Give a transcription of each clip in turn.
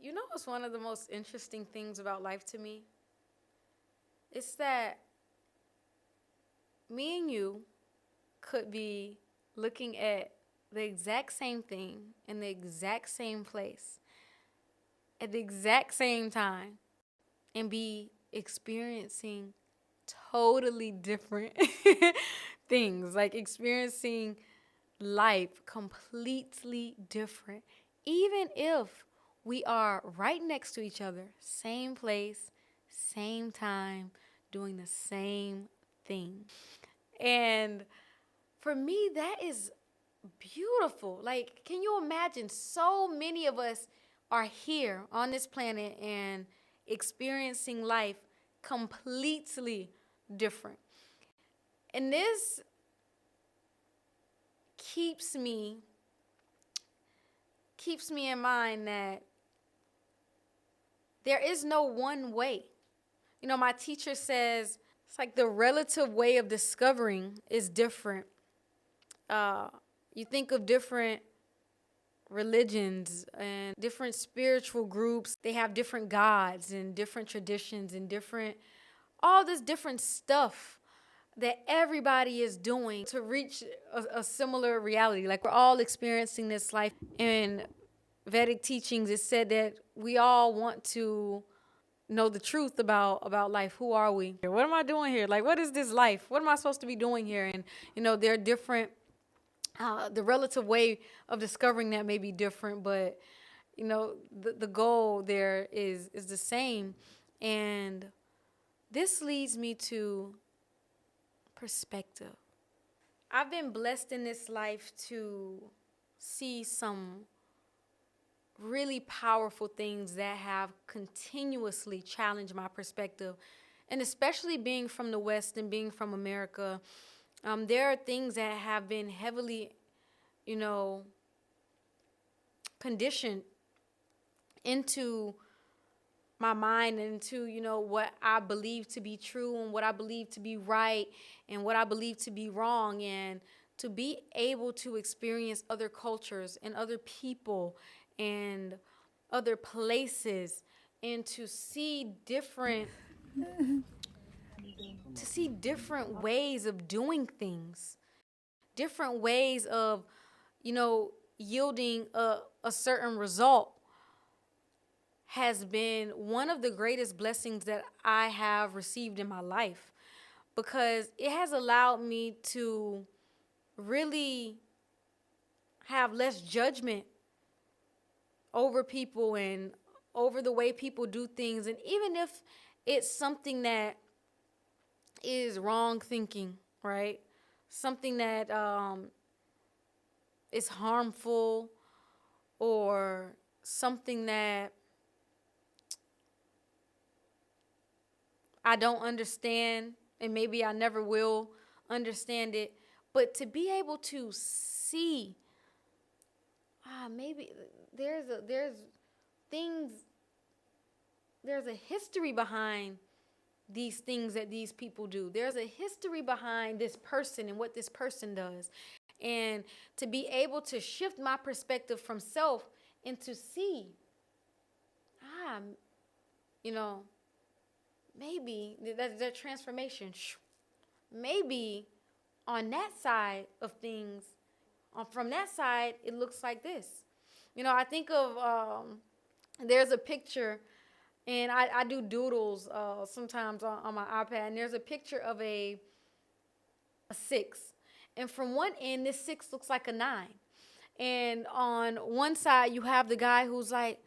You know what's one of the most interesting things about life to me? It's that me and you could be looking at the exact same thing in the exact same place at the exact same time and be experiencing totally different things, like experiencing life completely different, even if we are right next to each other, same place, same time, doing the same thing. And for me, that is beautiful. Like, can you imagine so many of us are here on this planet and experiencing life completely different. And this keeps me in mind that there is no one way. You know, my teacher says it's like the relative way of discovering is different. You think of different religions and different spiritual groups. They have different gods and different traditions and all this different stuff that everybody is doing to reach a similar reality. Like, we're all experiencing this life. In Vedic teachings, it said that we all want to know the truth about life. Who are we? What am I doing here? Like, what is this life? What am I supposed to be doing here? And, there are different, the relative way of discovering that may be different, but, the goal there is the same. And this leads me to perspective. I've been blessed in this life to see some really powerful things that have continuously challenged my perspective. And especially being from the West and being from America, there are things that have been heavily, conditioned into my mind and into, what I believe to be true and what I believe to be right and what I believe to be wrong. And to be able to experience other cultures and other people and other places and to see different ways of doing things, different ways of, yielding a certain result has been one of the greatest blessings that I have received in my life, because it has allowed me to really have less judgment over people and over the way people do things. And even if it's something that is wrong thinking, right? Something that is harmful, or something that I don't understand, and maybe I never will understand it, but to be able to see, maybe there's a history behind these things that these people do. There's a history behind this person and what this person does. And to be able to shift my perspective from self and to see, maybe that transformation, maybe on that side of things, from that side, it looks like this. I think of, there's a picture, and I do doodles sometimes on my iPad, and there's a picture of a 6. And from one end, this 6 looks like a 9. And on one side, you have the guy who's like,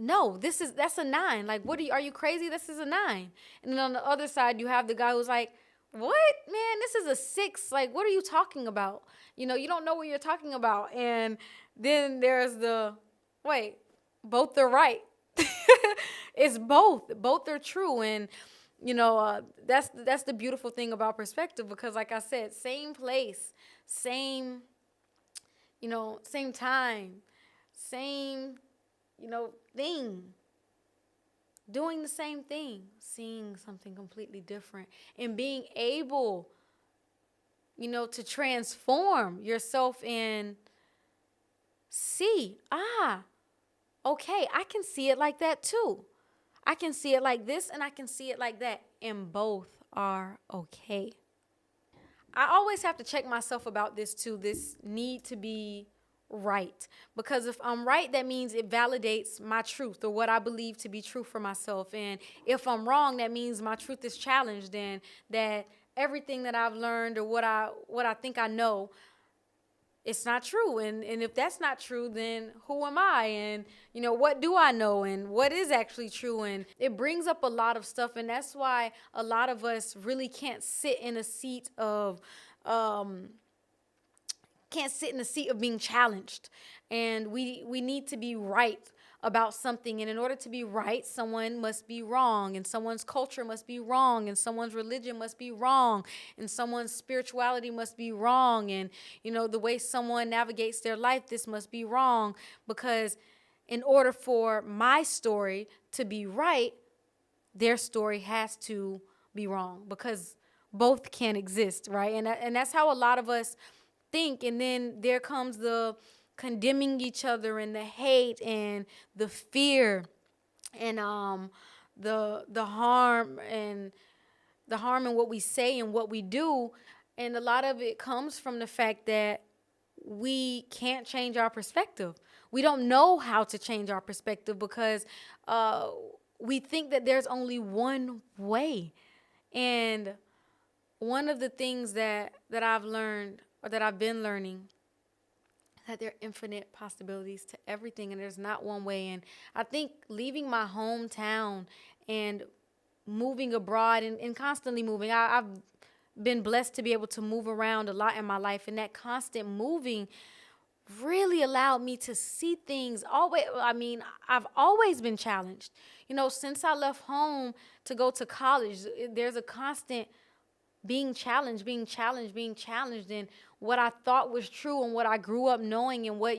no, that's a 9. Like, are you crazy? This is a 9. And then on the other side, you have the guy who's like, what? Man, this is a 6. Like, what are you talking about? You don't know what you're talking about. And then there's both are right. It's both. Both are true. And, that's the beautiful thing about perspective, because like I said, same place, same time, same, thing, doing the same thing, seeing something completely different, and being able, to transform yourself and see, okay, I can see it like that too. I can see it like this and I can see it like that. And both are okay. I always have to check myself about this too, this need to be right. Because if I'm right, that means it validates my truth or what I believe to be true for myself. And if I'm wrong, that means my truth is challenged and that everything that I've learned or what I think I know, it's not true. And if that's not true, then who am I? And, what do I know? And what is actually true? And it brings up a lot of stuff. And that's why a lot of us really can't sit in a seat of, being challenged. And we need to be right about something. And in order to be right, someone must be wrong, and someone's culture must be wrong, and someone's religion must be wrong, and someone's spirituality must be wrong. And, the way someone navigates their life, this must be wrong, because in order for my story to be right, their story has to be wrong, because both can exist, right? And that's how a lot of us think. And then there comes the condemning each other and the hate and the fear and the harm and in what we say and what we do. And a lot of it comes from the fact that we can't change our perspective. We don't know how to change our perspective because we think that there's only one way. And one of the things that I've learned, or that I've been learning, that there are infinite possibilities to everything, and there's not one way. And I think leaving my hometown and moving abroad and constantly moving, I've been blessed to be able to move around a lot in my life, and that constant moving really allowed me to see things I've always been challenged. Since I left home to go to college, there's a constant being challenged. And what I thought was true and what I grew up knowing and what,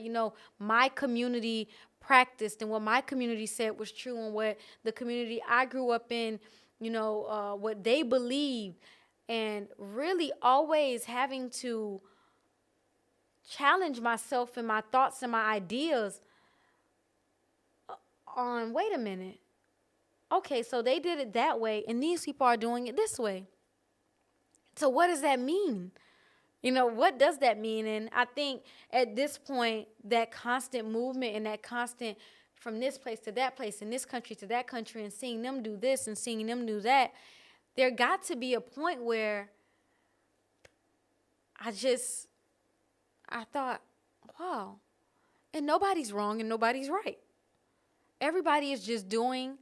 my community practiced and what my community said was true and what the community I grew up in, what they believed, and really always having to challenge myself and my thoughts and my ideas on, wait a minute. Okay, so they did it that way and these people are doing it this way. So what does that mean? What does that mean? And I think at this point, that constant movement and that constant from this place to that place and this country to that country and seeing them do this and seeing them do that, there got to be a point where I thought, wow, and nobody's wrong and nobody's right. Everybody is just doing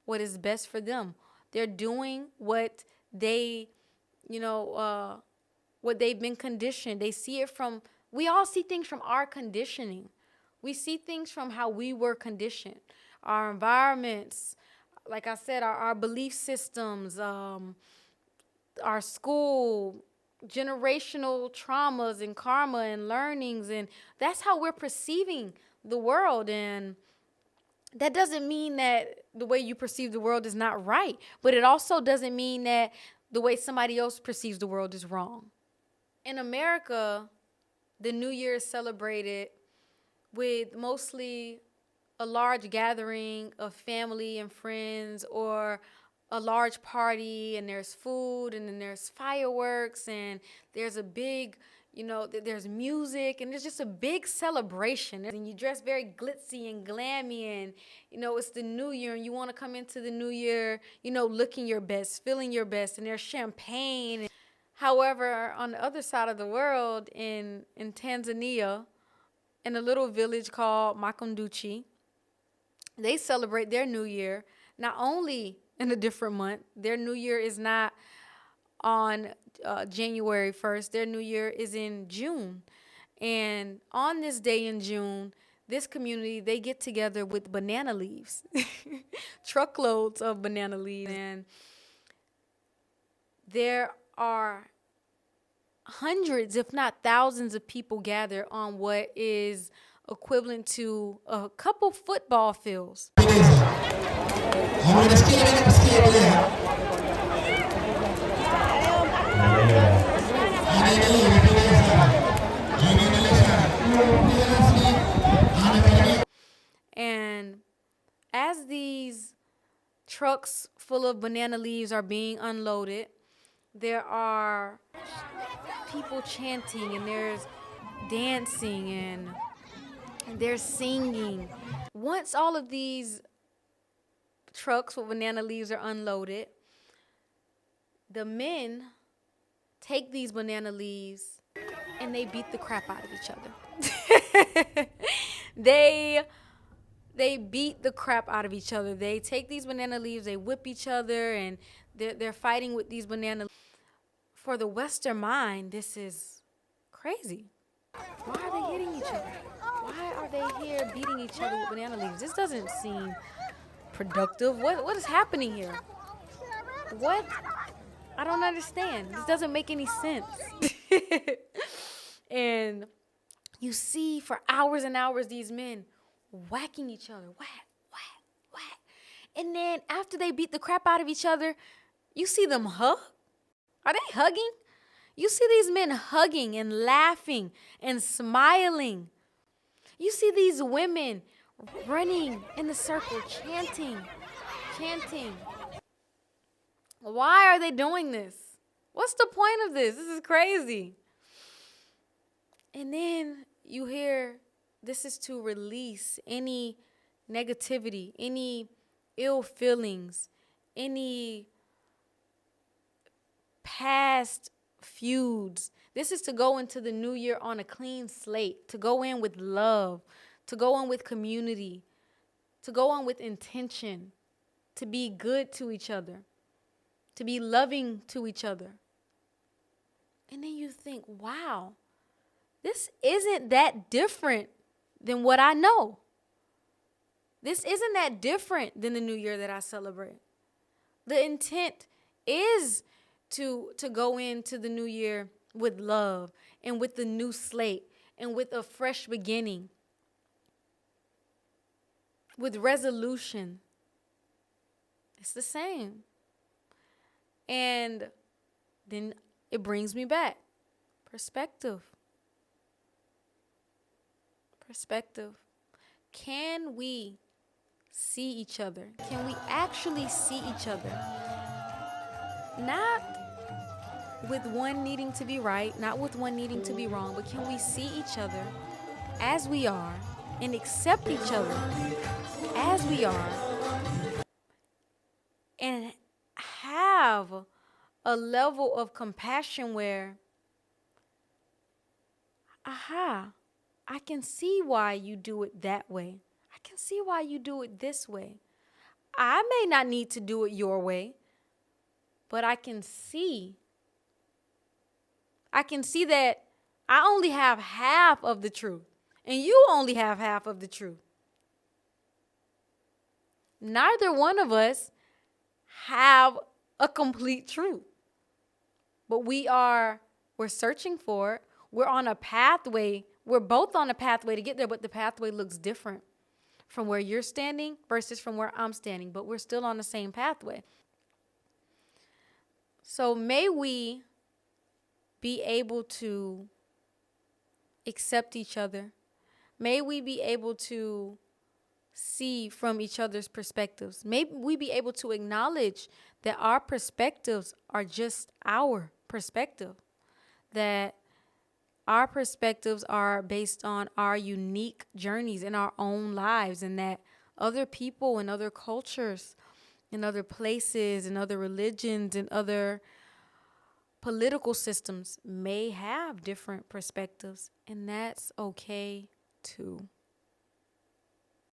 what is best for them. They're doing what they what they've been conditioned. They see it we all see things from our conditioning. We see things from how we were conditioned. Our environments, like I said, our belief systems, our school, generational traumas and karma and learnings. And that's how we're perceiving the world. And that doesn't mean that the way you perceive the world is not right, but it also doesn't mean that the way somebody else perceives the world is wrong. In America, the New Year is celebrated with mostly a large gathering of family and friends, or a large party, and there's food, and then there's fireworks, and there's a big, there's music, and there's just a big celebration. And you dress very glitzy and glammy, and, it's the New Year, and you want to come into the New Year, looking your best, feeling your best, and there's champagne. However, on the other side of the world, in Tanzania, in a little village called Makunduchi, they celebrate their New Year not only in a different month. Their New Year is not on January 1st. Their New Year is in June. And on this day in June, this community, they get together with banana leaves, truckloads of banana leaves. And there are hundreds, if not thousands, of people gather on what is equivalent to a couple football fields. And as these trucks full of banana leaves are being unloaded, there are people chanting, and there's dancing, and they're singing. Once all of these trucks with banana leaves are unloaded, the men take these banana leaves and they beat the crap out of each other. They beat the crap out of each other. They take these banana leaves, they whip each other, and they're fighting with these banana leaves. For the Western mind, this is crazy. Why are they hitting each other? Why are they here beating each other with banana leaves? This doesn't seem productive. What is happening here? What? I don't understand. This doesn't make any sense. And you see for hours and hours these men whacking each other. Whack, whack, whack. And then after they beat the crap out of each other, you see them hug. Are they hugging? You see these men hugging and laughing and smiling. You see these women running in the circle, chanting. Why are they doing this? What's the point of this? This is crazy. And then you hear this is to release any negativity, any ill feelings, any past feuds. This is to go into the new year on a clean slate, to go in with love, to go in with community, to go in with intention, to be good to each other, to be loving to each other. And then you think, wow, this isn't that different than what I know. This isn't that different than the new year that I celebrate. The intent is to go into the new year with love and with the new slate and with a fresh beginning, with resolution. It's the same. And then it brings me back. Perspective. Can we see each other? Can we actually see each other? Not with one needing to be right, not with one needing to be wrong, but can we see each other as we are and accept each other as we are and have a level of compassion where, I can see why you do it that way. I can see why you do it this way. I may not need to do it your way, but I can see that I only have half of the truth, and you only have half of the truth. Neither one of us have a complete truth, but we're searching for it. We're on a pathway. We're both on a pathway to get there, but the pathway looks different from where you're standing versus from where I'm standing, but we're still on the same pathway. So may we be able to accept each other. May we be able to see from each other's perspectives. May we be able to acknowledge that our perspectives are just our perspective, that our perspectives are based on our unique journeys in our own lives, and that other people and other cultures and other places and other religions and other political systems may have different perspectives, and that's okay too.